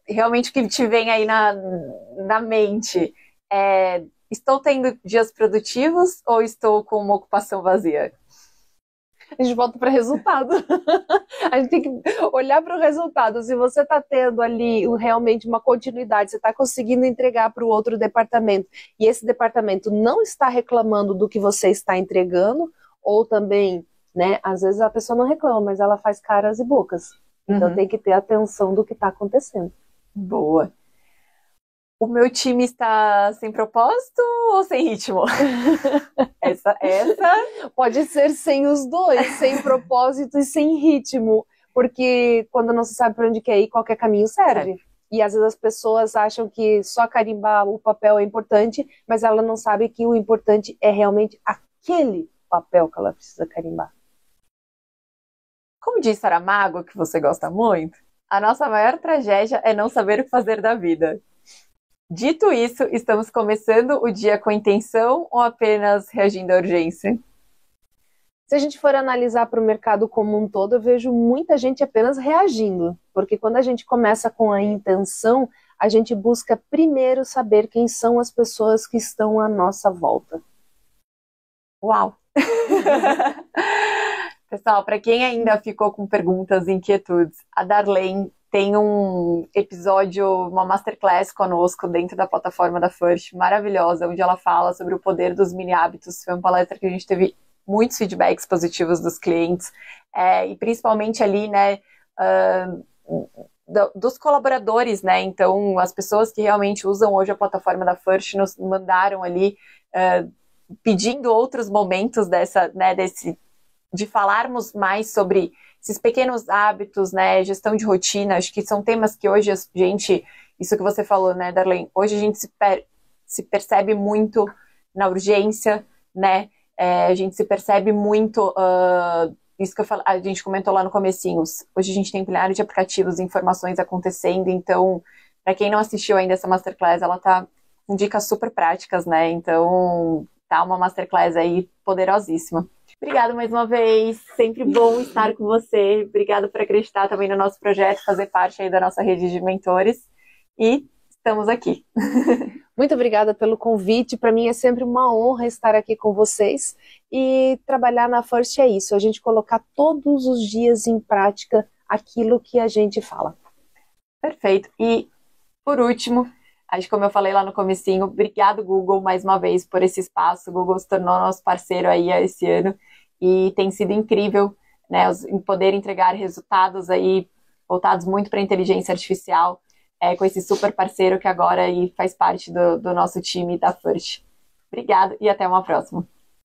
Realmente o que te vem aí na mente estou tendo dias produtivos ou estou com uma ocupação vazia? A gente volta para o resultado. A gente tem que olhar para o resultado. Se você está tendo ali realmente uma continuidade, você está conseguindo entregar para o outro departamento e esse departamento não está reclamando do que você está entregando, ou também, né, às vezes a pessoa não reclama, mas ela faz caras e bocas. Então tem que ter atenção do que está acontecendo. Boa. O meu time está sem propósito ou sem ritmo? Essa... Pode ser sem os dois, sem propósito e sem ritmo. Porque quando não se sabe para onde quer ir, qualquer caminho serve. E às vezes as pessoas acham que só carimbar o papel é importante, mas ela não sabe que o importante é realmente aquele papel que ela precisa carimbar. Como diz Saramago, que você gosta muito, a nossa maior tragédia é não saber o que fazer da vida. Dito isso, estamos começando o dia com intenção ou apenas reagindo à urgência? Se a gente for analisar para o mercado como um todo, eu vejo muita gente apenas reagindo. Porque quando a gente começa com a intenção, a gente busca primeiro saber quem são as pessoas que estão à nossa volta. Uau! Pessoal, para quem ainda ficou com perguntas e inquietudes, a Darlene tem um episódio, uma masterclass conosco dentro da plataforma da First, maravilhosa, onde ela fala sobre o poder dos mini hábitos. Foi uma palestra que a gente teve muitos feedbacks positivos dos clientes, e principalmente ali, né, dos colaboradores, né, então as pessoas que realmente usam hoje a plataforma da First nos mandaram ali, pedindo outros momentos de falarmos mais sobre esses pequenos hábitos, né, gestão de rotina. Acho que são temas que hoje a gente, isso que você falou, né, Darlene, hoje a gente se percebe muito na urgência, né, a gente se percebe muito, isso que a gente comentou lá no comecinho, hoje a gente tem milhares de aplicativos, informações acontecendo, então, para quem não assistiu ainda essa Masterclass, ela tá com dicas super práticas, né, então, tá uma Masterclass aí poderosíssima. Obrigada mais uma vez, sempre bom estar com você, obrigada por acreditar também no nosso projeto, fazer parte aí da nossa rede de mentores, e estamos aqui. Muito obrigada pelo convite, para mim é sempre uma honra estar aqui com vocês, e trabalhar na First é isso, a gente colocar todos os dias em prática aquilo que a gente fala. Perfeito. E, por último, acho que como eu falei lá no comecinho, obrigado, Google, mais uma vez, por esse espaço. O Google se tornou nosso parceiro aí esse ano e tem sido incrível, né, em poder entregar resultados aí voltados muito para a inteligência artificial, com esse super parceiro que agora aí faz parte do nosso time da First. Obrigado e até uma próxima.